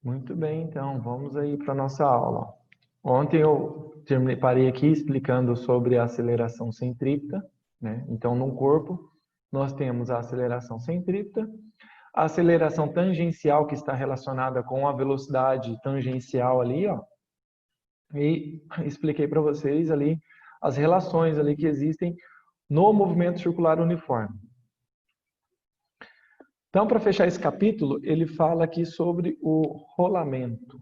Muito bem, então, vamos aí para a nossa aula. Ontem eu parei aqui explicando sobre a aceleração centrípeta, né? Então, no corpo, nós temos a aceleração centrípeta, a aceleração tangencial, que está relacionada com a velocidade tangencial ali, ó. E expliquei para vocês ali as relações ali que existem no movimento circular uniforme. Então, para fechar esse capítulo, ele fala aqui sobre o rolamento.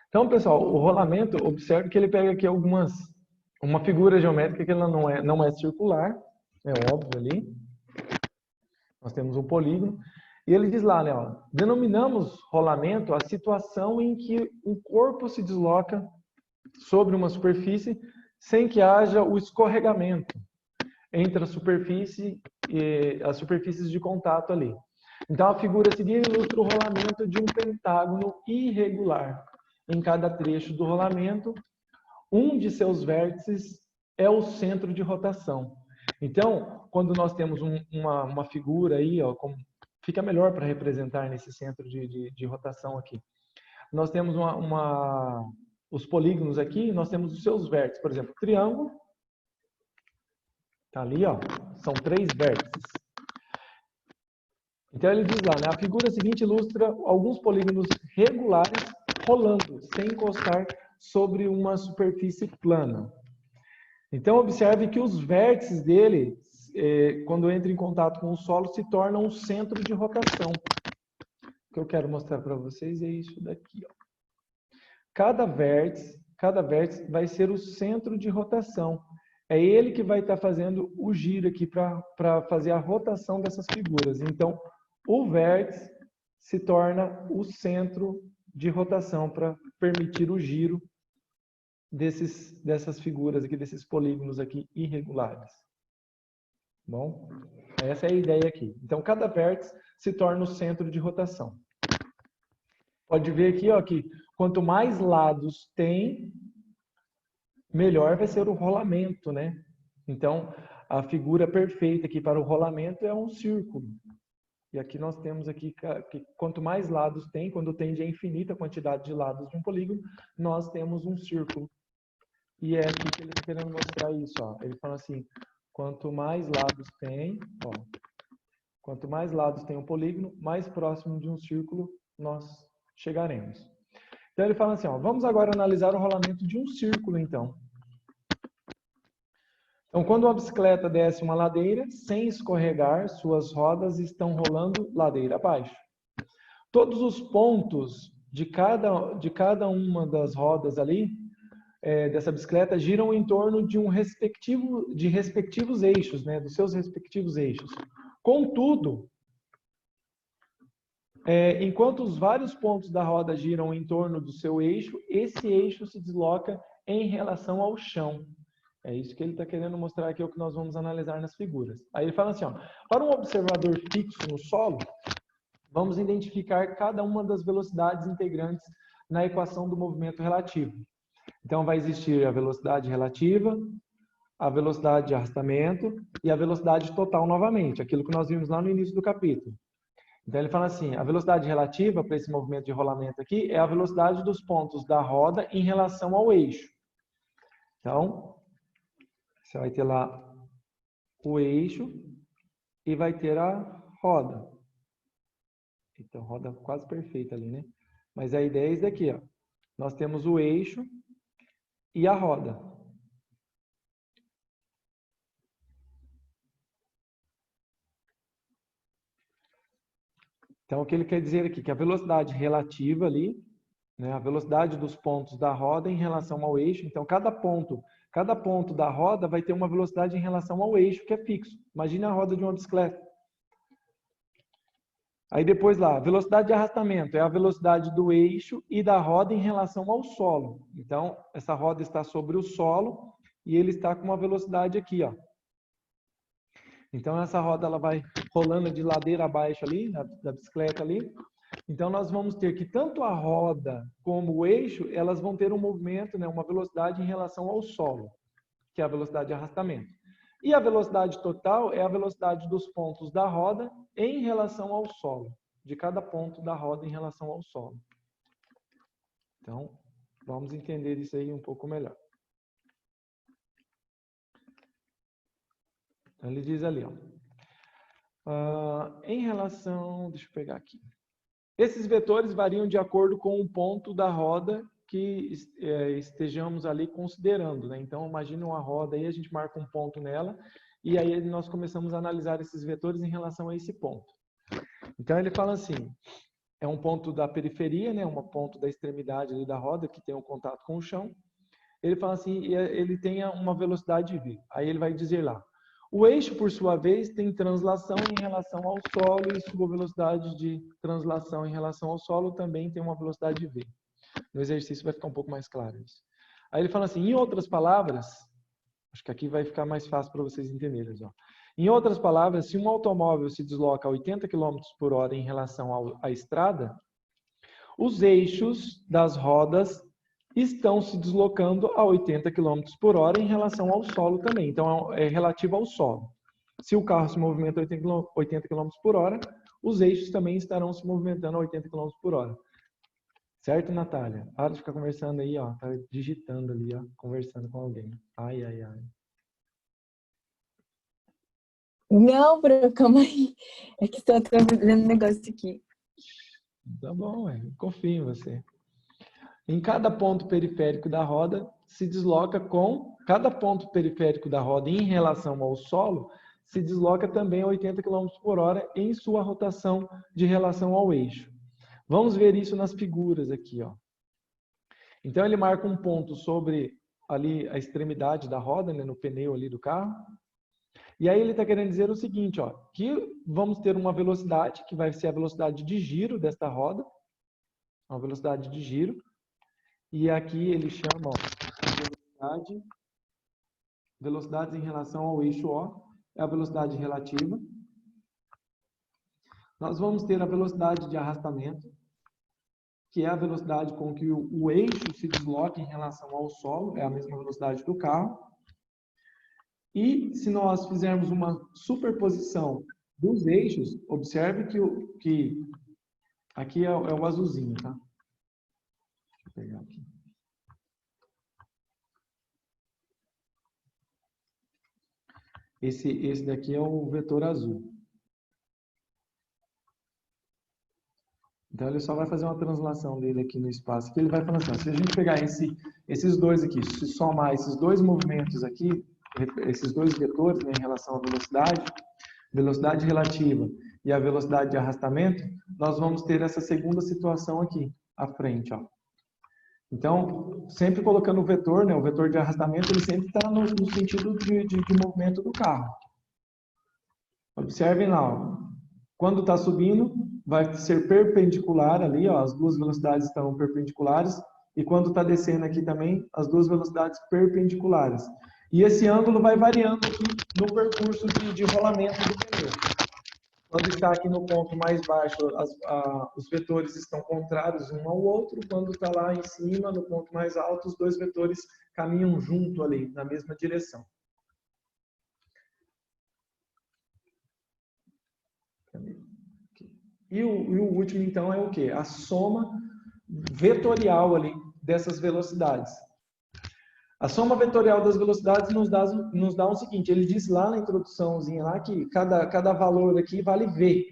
Então, pessoal, o rolamento, observe que ele pega aqui uma figura geométrica que ela não é circular, é óbvio ali. Nós temos um polígono. E ele diz lá, né, ó, denominamos rolamento a situação em que um corpo se desloca sobre uma superfície sem que haja o escorregamento entre a superfície e as superfícies de contato ali. Então, a figura a seguir ilustra o rolamento de um pentágono irregular. Em cada trecho do rolamento, um de seus vértices é o centro de rotação. Então, quando nós temos uma figura aí, ó, fica melhor para representar nesse centro de rotação aqui. Nós temos os polígonos aqui, nós temos os seus vértices. Por exemplo, triângulo, está ali, ó, são 3 vértices. Então ele diz lá, né, a figura seguinte ilustra alguns polígonos regulares rolando, sem encostar sobre uma superfície plana. Então observe que os vértices dele, quando entram em contato com o solo, se tornam um centro de rotação. O que eu quero mostrar para vocês é isso daqui, ó. Cada vértice vai ser o centro de rotação. É ele que vai estar fazendo o giro aqui para fazer a rotação dessas figuras. Então, o vértice se torna o centro de rotação para permitir o giro dessas figuras aqui, desses polígonos aqui irregulares. Bom, essa é a ideia aqui. Então, cada vértice se torna o centro de rotação. Pode ver aqui, ó, que quanto mais lados tem, melhor vai ser o rolamento, né? Então, a figura perfeita aqui para o rolamento é um círculo. E aqui nós temos aqui que quanto mais lados tem, quando tende a infinita quantidade de lados de um polígono, nós temos um círculo. E é aqui que ele está querendo mostrar isso, ó. Ele fala assim, quanto mais lados tem, ó, quanto mais lados tem um polígono, mais próximo de um círculo nós chegaremos. Então ele fala assim, ó, vamos agora analisar o rolamento de um círculo, então. Então, quando uma bicicleta desce uma ladeira, sem escorregar, suas rodas estão rolando ladeira abaixo. Todos os pontos de cada uma das rodas ali, dessa bicicleta, giram em torno de respectivos eixos, né, dos seus respectivos eixos. Contudo, enquanto os vários pontos da roda giram em torno do seu eixo, esse eixo se desloca em relação ao chão. É isso que ele está querendo mostrar aqui, é o que nós vamos analisar nas figuras. Aí ele fala assim, ó, para um observador fixo no solo, vamos identificar cada uma das velocidades integrantes na equação do movimento relativo. Então vai existir a velocidade relativa, a velocidade de arrastamento e a velocidade total novamente, aquilo que nós vimos lá no início do capítulo. Então ele fala assim, a velocidade relativa para esse movimento de rolamento aqui é a velocidade dos pontos da roda em relação ao eixo. Então, você vai ter lá o eixo e vai ter a roda. Então, roda quase perfeita ali, né? Mas a ideia é isso daqui, ó. Nós temos o eixo e a roda. Então, o que ele quer dizer aqui? Que a velocidade relativa ali, né, a velocidade dos pontos da roda em relação ao eixo. Então, cada ponto da roda vai ter uma velocidade em relação ao eixo, que é fixo. Imagine a roda de uma bicicleta. Aí depois lá, a velocidade de arrastamento é a velocidade do eixo e da roda em relação ao solo. Então, essa roda está sobre o solo e ele está com uma velocidade aqui, ó. Então, essa roda ela vai rolando de ladeira abaixo ali, da bicicleta ali. Então, nós vamos ter que tanto a roda como o eixo, elas vão ter um movimento, né, uma velocidade em relação ao solo, que é a velocidade de arrastamento. E a velocidade total é a velocidade dos pontos da roda em relação ao solo, de cada ponto da roda em relação ao solo. Então, vamos entender isso aí um pouco melhor. Então, ele diz ali, ó. Em relação... Deixa eu pegar aqui. Esses vetores variam de acordo com o ponto da roda que estejamos ali considerando, né? Então, imagine uma roda aí, a gente marca um ponto nela, e aí nós começamos a analisar esses vetores em relação a esse ponto. Então, ele fala assim, é um ponto da periferia, né? Um ponto da extremidade ali da roda, que tem um contato com o chão. Ele fala assim, ele tem uma velocidade v. Aí ele vai dizer lá, o eixo, por sua vez, tem translação em relação ao solo e sua velocidade de translação em relação ao solo também tem uma velocidade v. No exercício vai ficar um pouco mais claro isso. Aí ele fala assim, em outras palavras, acho que aqui vai ficar mais fácil para vocês entenderem. Ó. Em outras palavras, se um automóvel se desloca a 80 km por hora em relação à estrada, os eixos das rodas estão se deslocando a 80 km por hora em relação ao solo também. Então, é relativo ao solo. Se o carro se movimenta a 80 km por hora, os eixos também estarão se movimentando a 80 km por hora. Certo, Natália? Para de ficar conversando aí, ó. Tá digitando ali, ó. Conversando com alguém. Ai, ai, ai. Não, bro, calma aí. É que estou fazendo um negócio aqui. Tá bom, confio em você. Em cada ponto periférico da roda se desloca com... Cada ponto periférico da roda em relação ao solo se desloca também a 80 km por hora em sua rotação de relação ao eixo. Vamos ver isso nas figuras aqui, ó. Então, ele marca um ponto sobre ali a extremidade da roda, né, no pneu ali do carro. E aí ele está querendo dizer o seguinte, ó, que vamos ter uma velocidade, que vai ser a velocidade de giro desta roda, uma velocidade de giro. E aqui ele chama, ó, velocidades em relação ao eixo O, é a velocidade relativa. Nós vamos ter a velocidade de arrastamento, que é a velocidade com que o eixo se desloca em relação ao solo, é a mesma velocidade do carro. E se nós fizermos uma superposição dos eixos, observe que aqui é o azulzinho, tá? Deixa eu pegar aqui. Esse daqui é o vetor azul. Então, ele só vai fazer uma translação dele aqui no espaço. Aqui ele vai falar assim, ó, se a gente pegar esses dois aqui, se somar esses dois movimentos aqui, esses dois vetores, né, em relação à velocidade relativa e a velocidade de arrastamento, nós vamos ter essa segunda situação aqui, à frente. Ó. Então, sempre colocando o vetor, né, o vetor de arrastamento, ele sempre está no sentido de movimento do carro. Observem lá, ó, quando está subindo, vai ser perpendicular ali, ó, as duas velocidades estão perpendiculares, e quando está descendo aqui também, as duas velocidades perpendiculares. E esse ângulo vai variando aqui no percurso de rolamento do pneu. Quando está aqui no ponto mais baixo, os vetores estão contrários um ao outro, quando está lá em cima, no ponto mais alto, os dois vetores caminham junto ali, na mesma direção. E o último, então, é o quê? A soma vetorial ali dessas velocidades. A soma vetorial das velocidades nos dá o seguinte, ele diz lá na introduçãozinha lá que cada valor aqui vale V.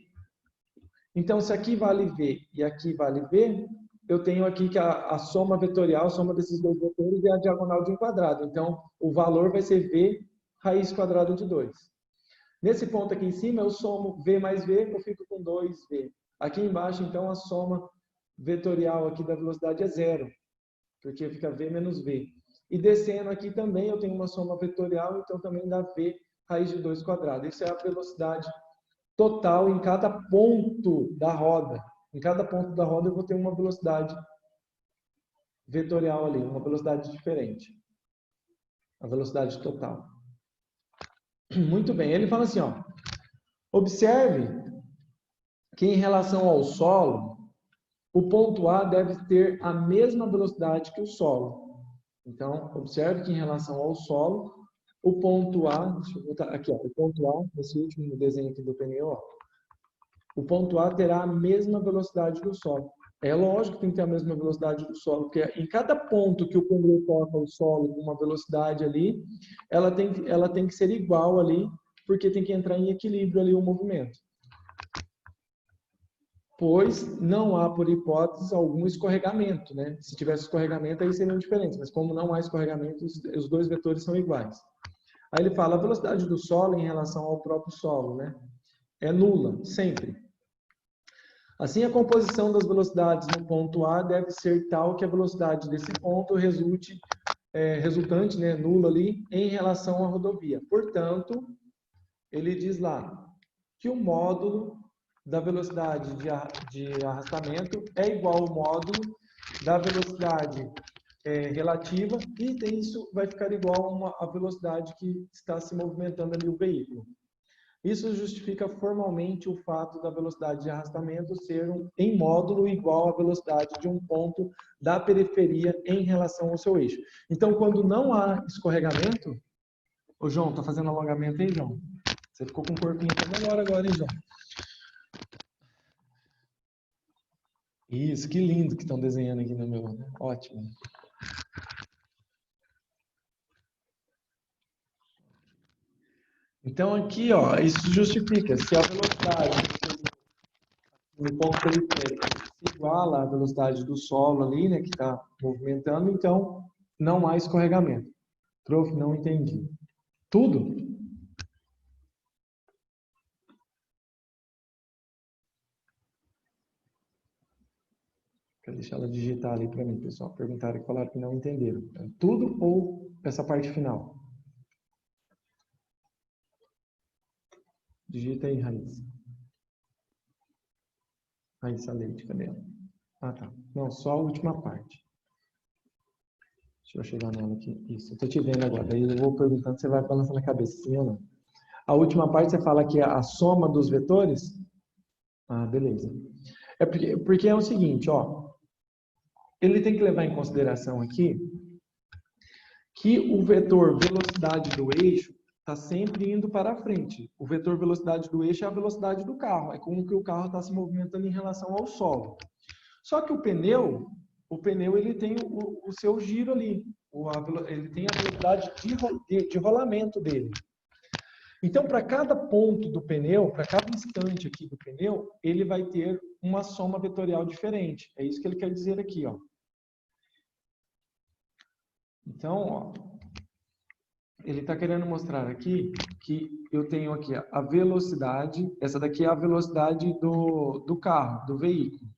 Então, se aqui vale V e aqui vale V, eu tenho aqui que a soma vetorial, a soma desses dois vetores é a diagonal de um quadrado. Então, o valor vai ser V raiz quadrada de 2. Nesse ponto aqui em cima, eu somo V mais V, eu fico com 2V. Aqui embaixo, então, a soma vetorial aqui da velocidade é 0, porque fica V menos V. E descendo aqui também, eu tenho uma soma vetorial, então também dá V raiz de 2 quadrado. Isso é a velocidade total em cada ponto da roda. Em cada ponto da roda eu vou ter uma velocidade vetorial ali, uma velocidade diferente. A velocidade total. Muito bem, ele fala assim, ó, observe que em relação ao solo, o ponto A deve ter a mesma velocidade que o solo. Então, observe que em relação ao solo, o ponto A, deixa eu botar aqui, ó, o ponto A, nesse último desenho aqui do pneu, ó, o ponto A terá a mesma velocidade do solo. É lógico que tem que ter a mesma velocidade do solo, porque em cada ponto que o pneu toca o solo com uma velocidade ali, ela tem que ser igual ali, porque tem que entrar em equilíbrio ali o movimento. Pois não há, por hipótese, algum escorregamento, né? Se tivesse escorregamento, aí seriam diferentes, mas como não há escorregamento, os dois vetores são iguais. Aí ele fala, a velocidade do solo em relação ao próprio solo, né? É nula, sempre. Assim, a composição das velocidades no ponto A deve ser tal que a velocidade desse ponto resultante, né, nula ali, em relação à rodovia. Portanto, ele diz lá que o módulo da velocidade de arrastamento é igual ao módulo da velocidade relativa, e isso vai ficar igual à velocidade que está se movimentando ali o veículo. Isso justifica formalmente o fato da velocidade de arrastamento ser em módulo igual à velocidade de um ponto da periferia em relação ao seu eixo. Então, quando não há escorregamento... Ô, João, tá fazendo alongamento aí, João? Você ficou com o corpinho até melhor agora, hein, João? Isso, que lindo que estão desenhando aqui no meu... Ótimo. Então, aqui, ó, isso justifica. Se a velocidade no ponto periférico se iguala à velocidade do solo ali, né, que está movimentando, então não há escorregamento. Prof, não entendi. Tudo? Quero deixar ela digitar ali para mim, pessoal. Perguntaram e falaram que não entenderam. Tudo ou essa parte final? Digita aí, Raíssa. Raíssa Leite, cadê ela? Ah, tá. Não, só a última parte. Deixa eu chegar nela aqui. Isso, eu tô te vendo agora. Daí eu vou perguntando, você vai balançando a cabeça, sim ou não. A última parte você fala que é a soma dos vetores? Ah, beleza. É porque é o seguinte, ó. Ele tem que levar em consideração aqui que o vetor velocidade do eixo está sempre indo para a frente. O vetor velocidade do eixo é a velocidade do carro. É como que o carro está se movimentando em relação ao solo. Só que o pneu ele tem o seu giro ali. Ele tem a velocidade de rolamento dele. Então, para cada ponto do pneu, para cada instante aqui do pneu, ele vai ter uma soma vetorial diferente. É isso que ele quer dizer aqui, ó. Então, ó, ele está querendo mostrar aqui que eu tenho aqui a velocidade, essa daqui é a velocidade do carro, do veículo.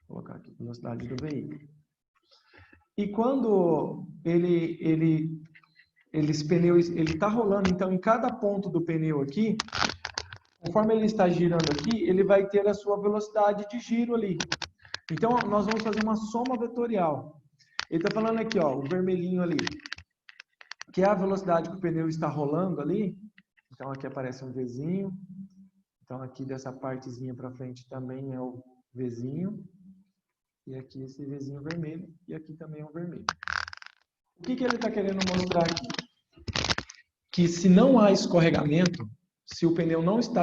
Vou colocar aqui, velocidade do veículo. E quando esse pneu está rolando, então em cada ponto do pneu aqui, conforme ele está girando aqui, ele vai ter a sua velocidade de giro ali. Então nós vamos fazer uma soma vetorial. Ele está falando aqui, ó, o vermelhinho ali, que é a velocidade que o pneu está rolando ali. Então aqui aparece um Vzinho. Então aqui dessa partezinha para frente também é o Vzinho. E aqui esse Vzinho vermelho. E aqui também é o vermelho. O que ele está querendo mostrar aqui? Que se não há escorregamento, se o pneu não está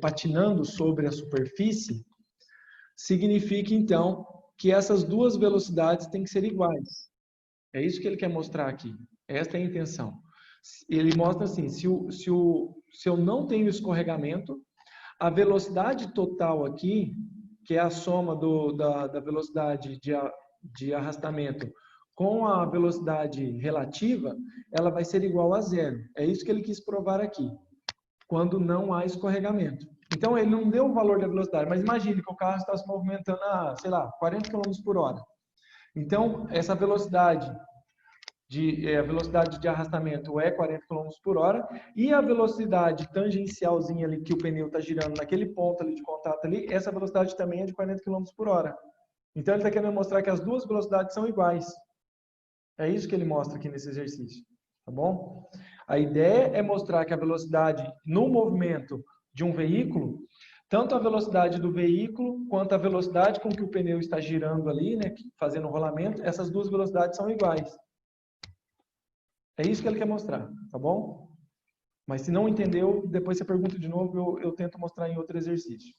patinando sobre a superfície, significa então que essas duas velocidades têm que ser iguais. É isso que ele quer mostrar aqui. Esta é a intenção. Ele mostra assim, se eu não tenho escorregamento, a velocidade total aqui, que é a soma da velocidade de arrastamento com a velocidade relativa, ela vai ser igual a zero. É isso que ele quis provar aqui, quando não há escorregamento. Então, ele não deu o valor da velocidade, mas imagine que o carro está se movimentando a, sei lá, 40 km por hora. Então, essa velocidade a velocidade de arrastamento é 40 km por hora, e a velocidade tangencialzinha ali que o pneu está girando naquele ponto ali de contato ali, essa velocidade também é de 40 km por hora. Então ele está querendo mostrar que as duas velocidades são iguais. É isso que ele mostra aqui nesse exercício, tá bom? A ideia é mostrar que a velocidade no movimento de um veículo, tanto a velocidade do veículo quanto a velocidade com que o pneu está girando ali, né, fazendo o rolamento, essas duas velocidades são iguais. É isso que ele quer mostrar, tá bom? Mas se não entendeu, depois você pergunta de novo, eu tento mostrar em outro exercício.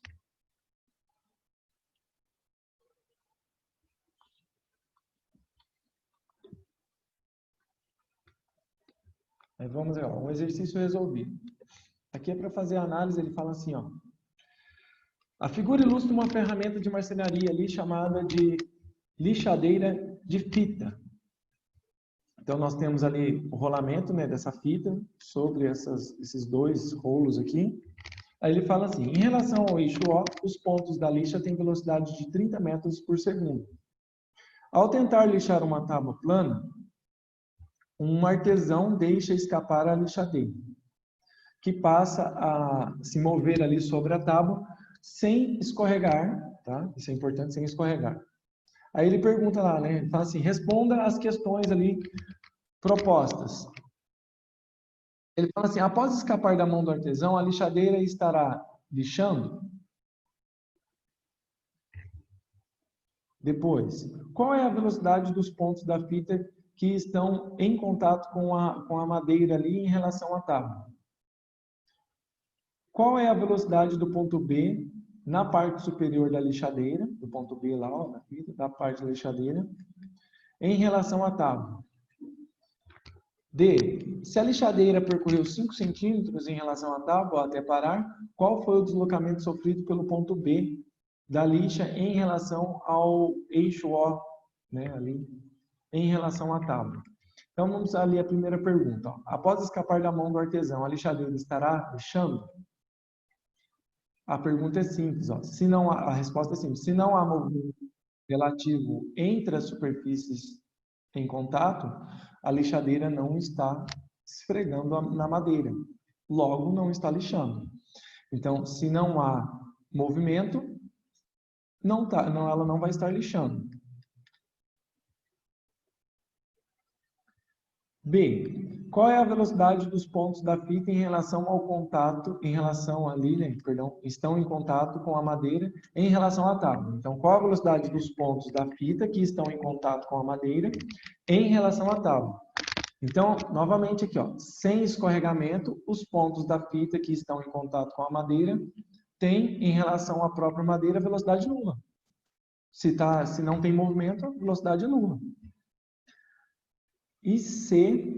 Aí vamos ver, ó, um exercício resolvido. Aqui é para fazer a análise, ele fala assim, ó. A figura ilustra uma ferramenta de marcenaria ali chamada de lixadeira de fita. Então, nós temos ali o rolamento, né, dessa fita sobre esses dois rolos aqui. Aí ele fala assim, em relação ao eixo O, os pontos da lixa têm velocidade de 30 metros por segundo. Ao tentar lixar uma tábua plana, um artesão deixa escapar a lixadeira, que passa a se mover ali sobre a tábua sem escorregar, tá? Isso é importante, sem escorregar. Aí ele pergunta lá, né? Ele fala assim, responda as questões ali propostas. Ele fala assim, após escapar da mão do artesão, a lixadeira estará lixando? Depois, qual é a velocidade dos pontos da fita que estão em contato com a madeira ali em relação à tábua? Qual é a velocidade do ponto B na parte superior da lixadeira, do ponto B lá, ó, na fita, da parte da lixadeira, em relação à tábua? D. Se a lixadeira percorreu 5 centímetros em relação à tábua até parar, qual foi o deslocamento sofrido pelo ponto B da lixa em relação ao eixo O, né, ali, em relação à tábua? Então, vamos ali a primeira pergunta. Ó. Após escapar da mão do artesão, a lixadeira estará lixando? A pergunta é simples. Ó. Se não há, a resposta é simples. Se não há movimento relativo entre as superfícies em contato, a lixadeira não está esfregando na madeira. Logo, não está lixando. Então, se não há movimento, ela não vai estar lixando. B. Qual é a velocidade dos pontos da fita em relação ao contato, estão em contato com a madeira em relação à tábua? Então, qual a velocidade dos pontos da fita que estão em contato com a madeira em relação à tábua? Então, novamente aqui, ó, sem escorregamento, os pontos da fita que estão em contato com a madeira têm, em relação à própria madeira, velocidade nula. Se não tem movimento, a velocidade é nula. E C,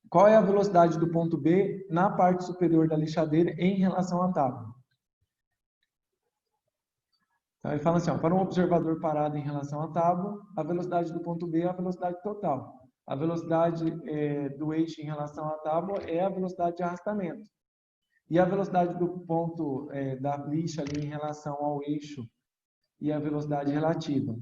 qual é a velocidade do ponto B na parte superior da lixadeira em relação à tábua? Então, ele fala assim, ó, para um observador parado em relação à tábua, a velocidade do ponto B é a velocidade total. A velocidade do eixo em relação à tábua é a velocidade de arrastamento. E a velocidade do ponto da lixa ali em relação ao eixo e a velocidade relativa.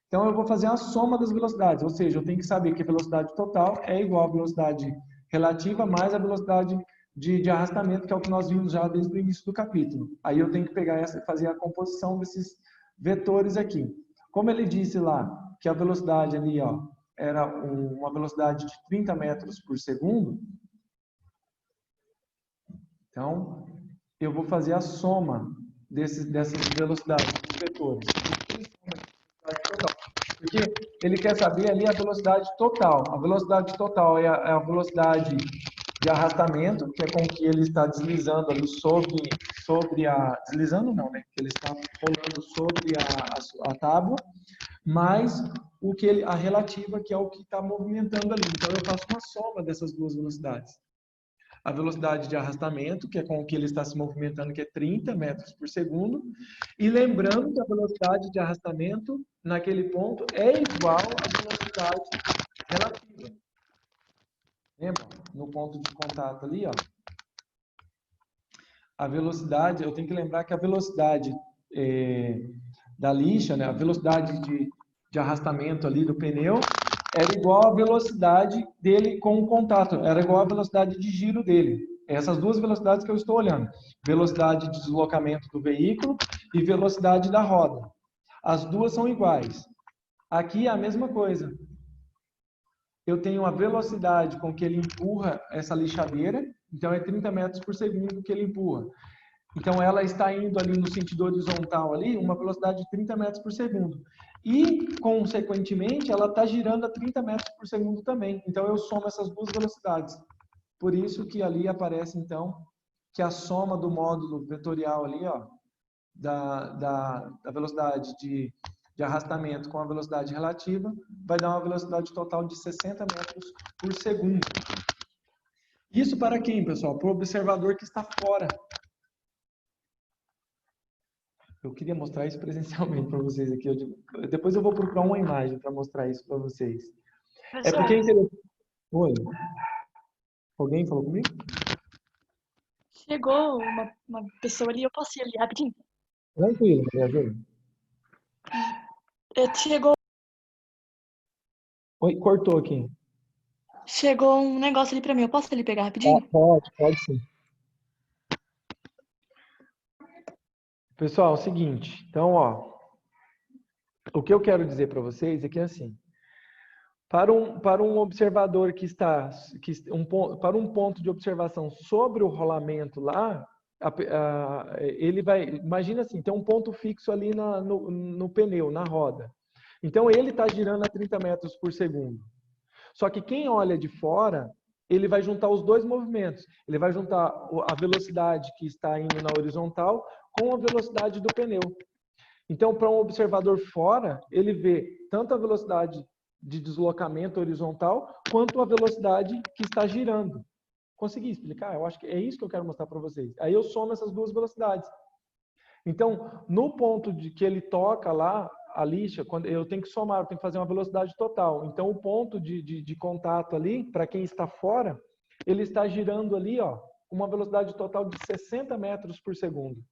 Então, eu vou fazer a soma das velocidades, ou seja, eu tenho que saber que a velocidade total é igual à velocidade relativa mais a velocidade de arrastamento, que é o que nós vimos já desde o início do capítulo. Aí eu tenho que pegar essa e fazer a composição desses vetores aqui. Como ele disse lá, que a velocidade ali, ó, era uma velocidade de 30 metros por segundo, então, eu vou fazer a soma dessas velocidades, dos vetores. Porque ele quer saber ali a velocidade total. A velocidade total é a velocidade de arrastamento, que é com que ele está deslizando ali sobre a... Deslizando não, né? Que ele está rolando sobre a tábua, mais a relativa, que é o que está movimentando ali. Então, eu faço uma soma dessas duas velocidades. A velocidade de arrastamento, que é com que ele está se movimentando, que é 30 metros por segundo. E lembrando que a velocidade de arrastamento, naquele ponto, é igual à velocidade relativa. Lembra? No ponto de contato ali, ó. A velocidade, eu tenho que lembrar que a velocidade da lixa, né, a velocidade de arrastamento ali do pneu, era igual à velocidade dele com o contato, era igual à velocidade de giro dele. Essas duas velocidades que eu estou olhando. Velocidade de deslocamento do veículo e velocidade da roda. As duas são iguais. Aqui é a mesma coisa. Eu tenho a velocidade com que ele empurra essa lixadeira, então é 30 metros por segundo que ele empurra. Então, ela está indo ali no sentido horizontal, ali, uma velocidade de 30 metros por segundo. E, consequentemente, ela está girando a 30 metros por segundo também. Então, eu somo essas duas velocidades. Por isso que ali aparece, então, que a soma do módulo vetorial ali, ó, da velocidade de arrastamento com a velocidade relativa, vai dar uma velocidade total de 60 metros por segundo. Isso para quem, pessoal? Para o observador que está fora. Eu queria mostrar isso presencialmente para vocês aqui. Depois eu vou procurar uma imagem para mostrar isso para vocês. É porque é interessante. Oi. Alguém falou comigo? Chegou uma pessoa ali, eu posso ir ali rapidinho? Tranquilo, Maria Júlia. Chegou, Oi, cortou aqui. chegou um negócio ali pra mim, eu posso ir ali pegar rapidinho? Pode sim. Pessoal, é o seguinte. Então, ó, o que eu quero dizer para vocês é que assim, para um observador para um ponto de observação sobre o rolamento lá, ele vai, imagina assim, tem um ponto fixo ali no pneu, na roda. Então ele está girando a 30 metros por segundo. Só que quem olha de fora, ele vai juntar os dois movimentos. Ele vai juntar a velocidade que está indo na horizontal com a velocidade do pneu. Então, para um observador fora, ele vê tanto a velocidade de deslocamento horizontal, quanto a velocidade que está girando. Consegui explicar? Eu acho que é isso que eu quero mostrar para vocês. Aí eu somo essas duas velocidades. Então, no ponto de que ele toca lá, a lixa, quando eu tenho que somar, eu tenho que fazer uma velocidade total. Então, o ponto de contato ali, para quem está fora, ele está girando ali, ó, uma velocidade total de 60 metros por segundo.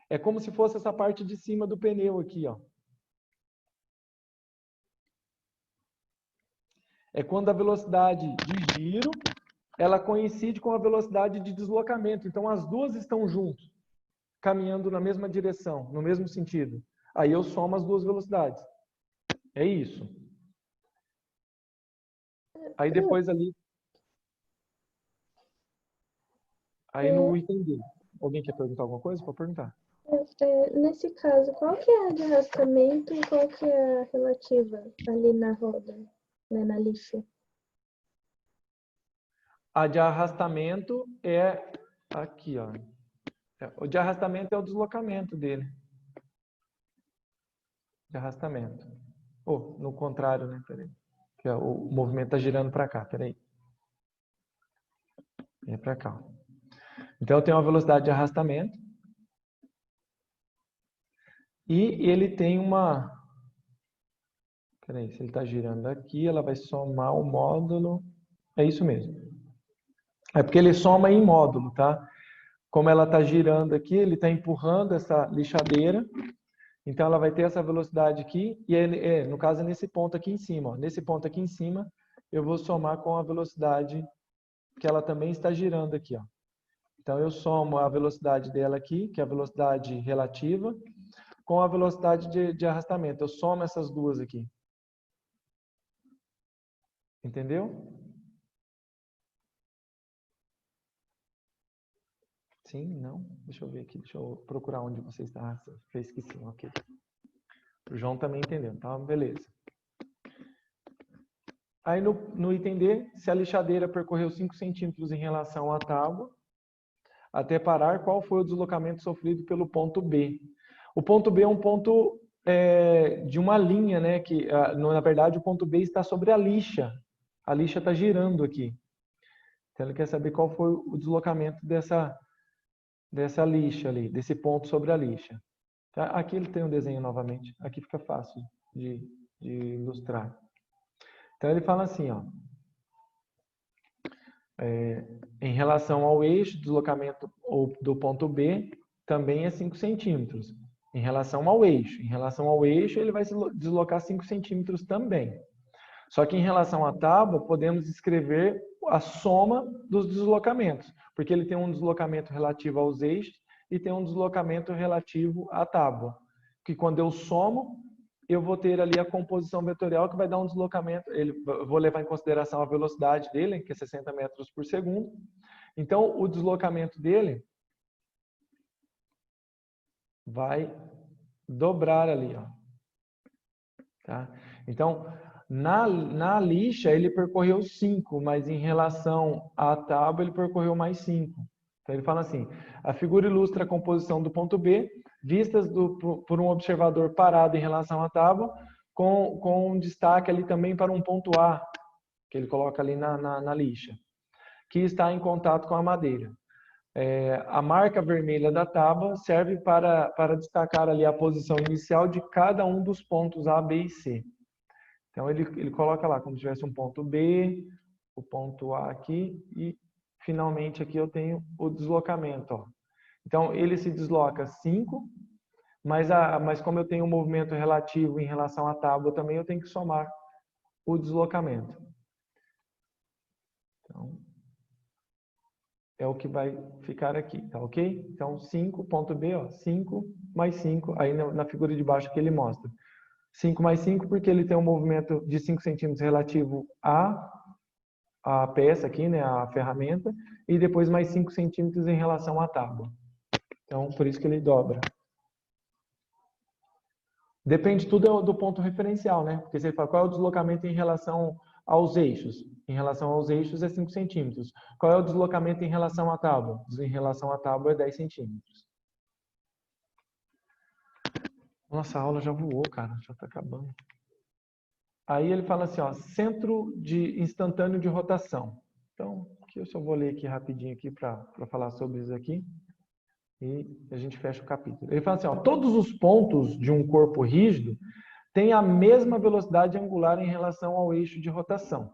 É como se fosse essa parte de cima do pneu aqui, ó. É quando a velocidade de giro, ela coincide com a velocidade de deslocamento. Então, as duas estão juntas, caminhando na mesma direção, no mesmo sentido. Aí eu somo as duas velocidades. É isso. Aí depois ali... Aí no entender. Alguém quer perguntar alguma coisa? Pode perguntar. Nesse caso, qual que é a de arrastamento e qual que é a relativa ali na roda, né, na lixa? A de arrastamento é aqui, ó. O de arrastamento é o deslocamento dele. De arrastamento. Oh, no contrário, né? Peraí. Que o movimento está girando para cá. Peraí. Vem para cá. Então, eu tenho uma velocidade de arrastamento. E ele tem uma... Peraí, se ele está girando aqui, ela vai somar o módulo. É isso mesmo. É porque ele soma em módulo, tá? Como ela está girando aqui, ele está empurrando essa lixadeira. Então, ela vai ter essa velocidade aqui. E, no caso, é nesse ponto aqui em cima. Ó. Nesse ponto aqui em cima, eu vou somar com a velocidade que ela também está girando aqui. Ó. Então, eu somo a velocidade dela aqui, que é a velocidade relativa, com a velocidade de arrastamento. Eu somo essas duas aqui. Entendeu? Sim? Não? Deixa eu ver aqui. Deixa eu procurar onde você está. Ah, fez que sim. Ok. O João também entendeu. Tá? Beleza. Aí no item D, se a lixadeira percorreu 5 centímetros em relação à tábua, até parar, qual foi o deslocamento sofrido pelo ponto B? O ponto B é um ponto de uma linha, né? Que, na verdade, o ponto B está sobre a lixa. A lixa está girando aqui. Então, ele quer saber qual foi o deslocamento dessa lixa ali, desse ponto sobre a lixa. Tá? Aqui ele tem um desenho novamente. Aqui fica fácil de ilustrar. Então, ele fala assim, ó. Em relação ao eixo, deslocamento do ponto B também é 5 centímetros. Em relação ao eixo, ele vai se deslocar 5 centímetros também. Só que em relação à tábua, podemos escrever a soma dos deslocamentos, porque ele tem um deslocamento relativo aos eixos e tem um deslocamento relativo à tábua. Que quando eu somo, eu vou ter ali a composição vetorial que vai dar um deslocamento. Eu vou levar em consideração a velocidade dele, que é 60 metros por segundo. Então, o deslocamento dele vai dobrar ali, ó. Tá? Então, Na lixa, ele percorreu 5, mas em relação à tábua, ele percorreu mais 5. Então, ele fala assim, a figura ilustra a composição do ponto B, vistas por um observador parado em relação à tábua, com um destaque ali também para um ponto A, que ele coloca ali na lixa, que está em contato com a madeira. A marca vermelha da tábua serve para destacar ali a posição inicial de cada um dos pontos A, B e C. Então, ele coloca lá como se tivesse um ponto B, o ponto A aqui e, finalmente, aqui eu tenho o deslocamento. Ó. Então, ele se desloca 5, mas como eu tenho um movimento relativo em relação à tábua também, eu tenho que somar o deslocamento. Então, é o que vai ficar aqui, tá ok? Então, 5, ponto B, ó, 5 mais 5, aí na figura de baixo que ele mostra. 5 mais 5 porque ele tem um movimento de 5 centímetros relativo à peça aqui, né, a ferramenta, e depois mais 5 centímetros em relação à tábua. Então, por isso que ele dobra. Depende tudo do ponto referencial, né? Porque você fala, qual é o deslocamento em relação aos eixos? Em relação aos eixos é 5 centímetros. Qual é o deslocamento em relação à tábua? Em relação à tábua é 10 centímetros. Nossa, a aula já voou, cara. Já está acabando. Aí ele fala assim, ó, centro instantâneo de rotação. Então, aqui eu só vou ler aqui rapidinho aqui para falar sobre isso aqui. E a gente fecha o capítulo. Ele fala assim, ó, todos os pontos de um corpo rígido têm a mesma velocidade angular em relação ao eixo de rotação.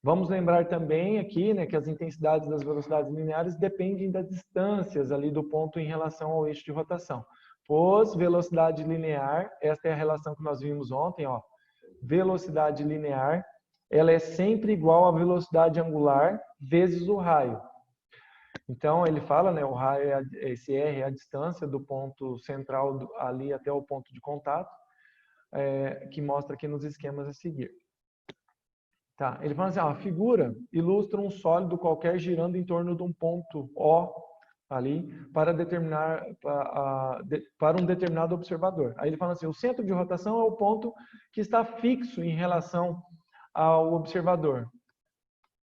Vamos lembrar também aqui, né, que as intensidades das velocidades lineares dependem das distâncias ali do ponto em relação ao eixo de rotação. Pois velocidade linear, esta é a relação que nós vimos ontem, ó. Velocidade linear, ela é sempre igual à velocidade angular vezes o raio. Então, ele fala, né, o raio, esse R é a distância do ponto central ali até o ponto de contato, que mostra aqui nos esquemas a seguir. Tá, ele fala assim, ó, a figura ilustra um sólido qualquer girando em torno de um ponto O ali para um determinado observador. Aí ele fala assim, o centro de rotação é o ponto que está fixo em relação ao observador.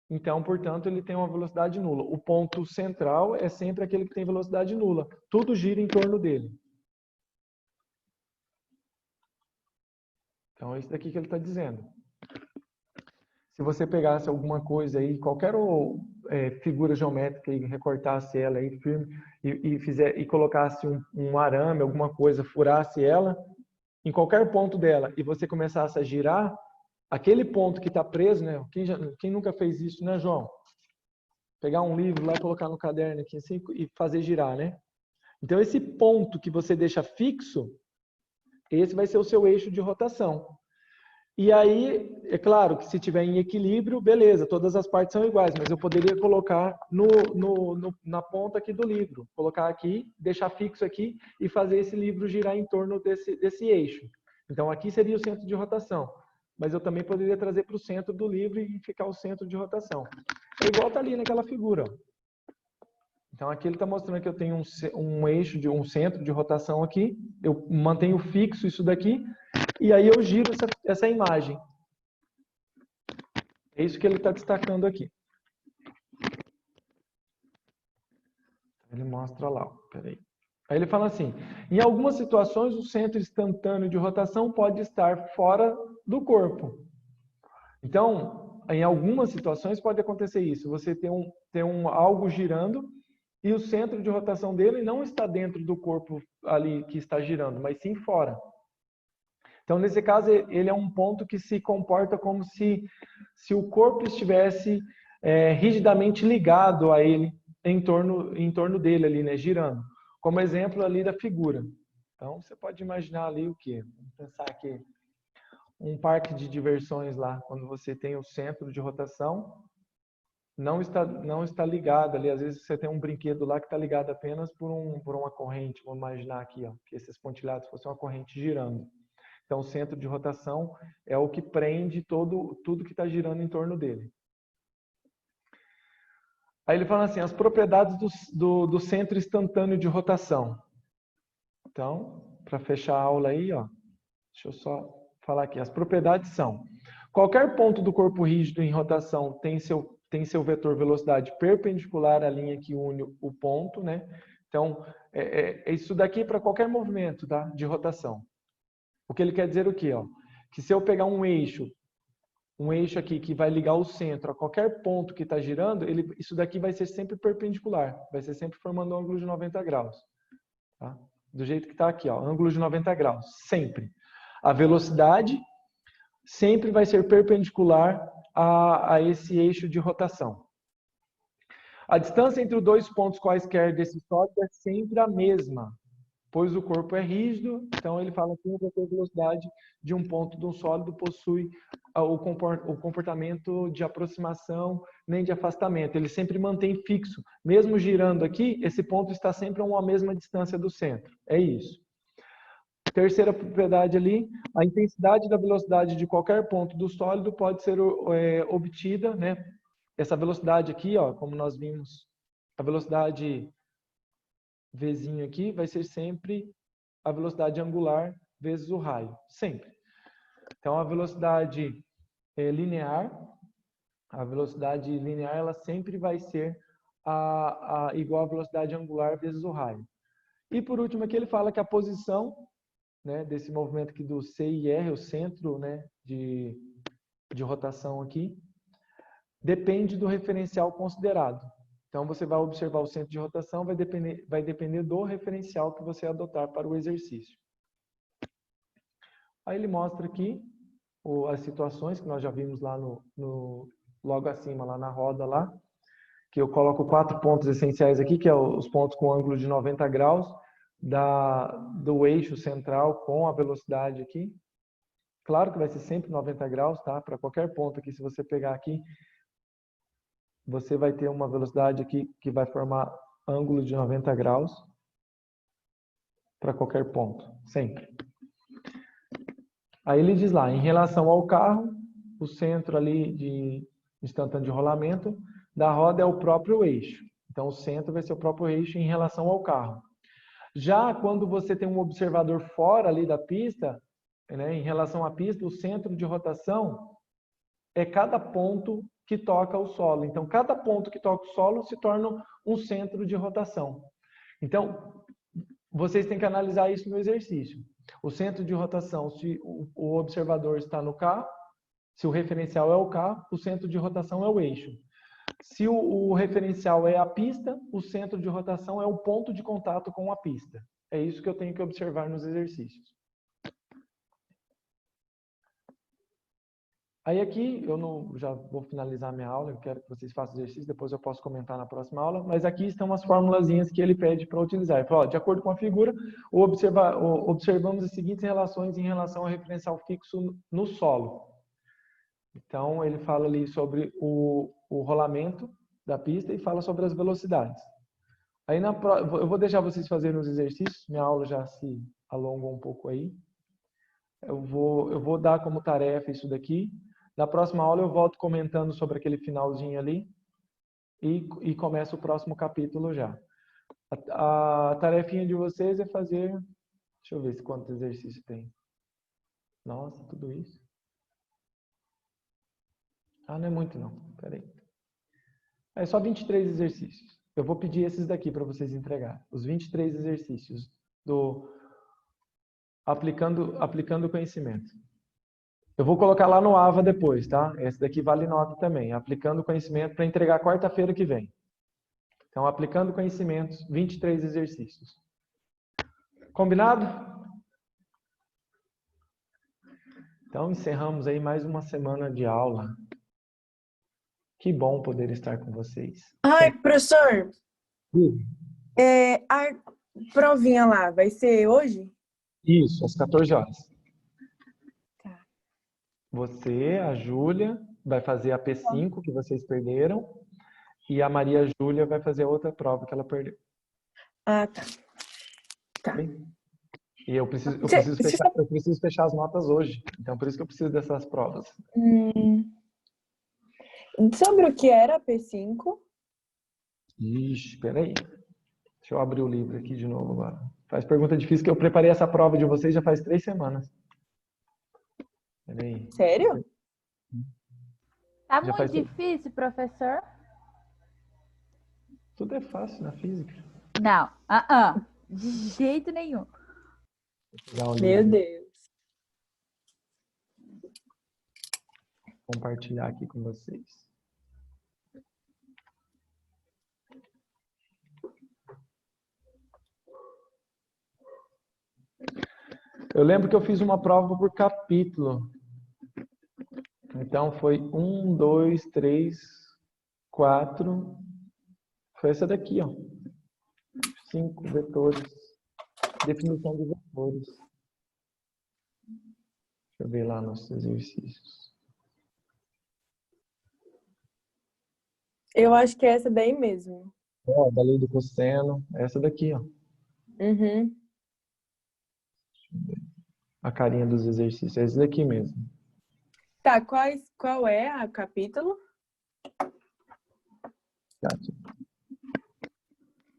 Então, portanto, ele tem uma velocidade nula. O ponto central é sempre aquele que tem velocidade nula. Tudo gira em torno dele. Então, é isso daqui que ele está dizendo. Se você pegasse alguma coisa aí, qualquer figura geométrica e recortasse ela aí firme e colocasse um arame, alguma coisa, furasse ela, em qualquer ponto dela, e você começasse a girar, aquele ponto que está preso, né? Quem nunca fez isso, né, João? Pegar um livro lá, colocar no caderno aqui assim e fazer girar, né? Então, esse ponto que você deixa fixo, esse vai ser o seu eixo de rotação. E aí, é claro que se tiver em equilíbrio, beleza, todas as partes são iguais, mas eu poderia colocar na ponta aqui do livro, colocar aqui, deixar fixo aqui e fazer esse livro girar em torno desse eixo. Então, aqui seria o centro de rotação, mas eu também poderia trazer para o centro do livro e ficar o centro de rotação. É igual está ali naquela figura. Então, aqui ele está mostrando que eu tenho um eixo, um centro de rotação aqui, eu mantenho fixo isso daqui, e aí eu giro essa imagem. É isso que ele está destacando aqui. Ele mostra lá, peraí. Aí ele fala assim, em algumas situações o centro instantâneo de rotação pode estar fora do corpo. Então, em algumas situações pode acontecer isso. Você tem algo girando e o centro de rotação dele não está dentro do corpo ali que está girando, mas sim fora. Então, nesse caso, ele é um ponto que se comporta como se o corpo estivesse rigidamente ligado a ele, em torno dele ali, né, girando. Como exemplo ali da figura. Então, você pode imaginar ali o quê? Vamos pensar aqui. Um parque de diversões lá, quando você tem o centro de rotação, não está ligado ali. Às vezes você tem um brinquedo lá que está ligado apenas por uma corrente. Vamos imaginar aqui, ó, que esses pontilhados fossem uma corrente girando. Então, o centro de rotação é o que prende tudo que está girando em torno dele. Aí ele fala assim, as propriedades do centro instantâneo de rotação. Então, para fechar a aula aí, ó, deixa eu só falar aqui. As propriedades são, Qualquer ponto do corpo rígido em rotação tem seu vetor velocidade perpendicular à linha que une o ponto, né? Então, isso daqui para qualquer movimento, tá? De rotação. O que ele quer dizer o quê? Ó? Que se eu pegar um eixo aqui que vai ligar o centro a qualquer ponto que está girando, isso daqui vai ser sempre perpendicular, vai ser sempre formando um ângulo de 90 graus. Tá? Do jeito que está aqui, ó, ângulo de 90 graus, sempre. A velocidade sempre vai ser perpendicular a esse eixo de rotação. A distância entre os dois pontos quaisquer desse sólido é sempre a mesma, pois o corpo é rígido, então ele fala que a velocidade de um ponto de um sólido possui o comportamento de aproximação nem de afastamento. Ele sempre mantém fixo. Mesmo girando aqui, esse ponto está sempre a uma mesma distância do centro. É isso. Terceira propriedade ali, a intensidade da velocidade de qualquer ponto do sólido pode ser obtida, né? Essa velocidade aqui, ó, como nós vimos, a velocidade Vzinho aqui vai ser sempre a velocidade angular vezes o raio, sempre. Então, a velocidade linear ela sempre vai ser igual à velocidade angular vezes o raio. E por último aqui ele fala que a posição, né, desse movimento aqui do C e R, o centro, né, de rotação aqui, depende do referencial considerado. Então, você vai observar o centro de rotação, vai depender do referencial que você adotar para o exercício. Aí ele mostra aqui as situações que nós já vimos lá logo acima, lá na roda lá, que eu coloco 4 pontos essenciais aqui, que é os pontos com ângulo de 90 graus do eixo central com a velocidade aqui. Claro que vai ser sempre 90 graus, tá? Para qualquer ponto aqui, se você pegar aqui, você vai ter uma velocidade aqui que vai formar ângulo de 90 graus para qualquer ponto, sempre. Aí ele diz lá, em relação ao carro, o centro ali de instantâneo de rolamento da roda é o próprio eixo. Então, o centro vai ser o próprio eixo em relação ao carro. Já quando você tem um observador fora ali da pista, né, em relação à pista, o centro de rotação é cada ponto que toca o solo. Então, cada ponto que toca o solo se torna um centro de rotação. Então, vocês têm que analisar isso no exercício. O centro de rotação, se o observador está no carro, se o referencial é o carro, o centro de rotação é o eixo. Se o referencial é a pista, o centro de rotação é o ponto de contato com a pista. É isso que eu tenho que observar nos exercícios. Aí aqui, já vou finalizar minha aula, eu quero que vocês façam exercício, depois eu posso comentar na próxima aula, mas aqui estão as formulazinhas que ele pede para utilizar. Ele fala, ó, de acordo com a figura, observamos as seguintes relações em relação ao referencial fixo no solo. Então, ele fala ali sobre o rolamento da pista e fala sobre as velocidades. Aí, eu vou deixar vocês fazerem os exercícios, minha aula já se alongou um pouco aí. Eu vou dar como tarefa isso daqui. Na próxima aula eu volto comentando sobre aquele finalzinho ali e começo o próximo capítulo já. A tarefinha de vocês é fazer... Deixa eu ver quantos exercícios tem. Nossa, tudo isso. Ah, não é muito não. Peraí. É só 23 exercícios. Eu vou pedir esses daqui para vocês entregarem. Os 23 exercícios do aplicando o conhecimento. Eu vou colocar lá no AVA depois, tá? Esse daqui vale nota também. Aplicando o conhecimento para entregar quarta-feira que vem. Então, aplicando conhecimentos, 23 exercícios. Combinado? Então, encerramos aí mais uma semana de aula. Que bom poder estar com vocês. Ai, professor, Sim. a provinha lá vai ser hoje? Isso, às 14 horas. Tá. Você, a Júlia, vai fazer a P5 que vocês perderam e a Maria Júlia vai fazer a outra prova que ela perdeu. Ah, tá. Tá. Okay? E eu preciso fechar as notas hoje. Então, por isso que eu preciso dessas provas. Sobre o que era P5? Ixi, peraí. Deixa eu abrir o livro aqui de novo agora. Faz pergunta difícil que eu preparei essa prova de vocês já faz 3 semanas. Peraí. Sério? Tá Já muito faz tempo. difícil, professor? Tudo é fácil na física. Não. De jeito nenhum. Vou pegar um Meu livro, Deus. compartilhar aqui com vocês. Eu lembro que eu fiz uma prova por capítulo. Então foi 1, 2, 3, 4. Foi essa daqui, ó. 5 vetores. Definição de vetores. Deixa eu ver lá nossos exercícios. Eu acho que é essa daí mesmo. Ó, da lei do cosseno. Essa daqui, ó. Uhum. A carinha dos exercícios. É esse daqui mesmo. Tá, qual é o capítulo? Tá aqui.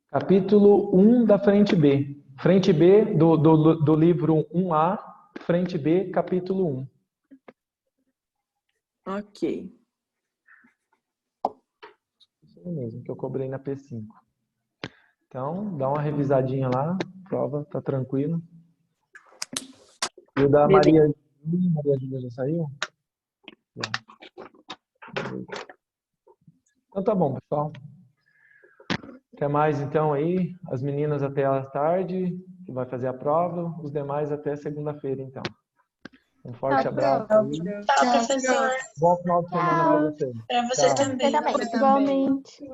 Capítulo 1 da frente B. Frente B do livro 1A, frente B, capítulo 1. Ok. Isso aí mesmo, que eu cobrei na P5. Então, dá uma revisadinha lá, prova, tá tranquilo. E o da Beleza. Maria Júlia já saiu? Já. Então tá bom, pessoal. Até mais então aí, as meninas até a tarde, que vai fazer a prova, os demais até segunda-feira então. Um forte Tchau, abraço prof. aí. Tá, professor. Bom final de semana para vocês. Pra você Tchau. também. Você também. Igualmente.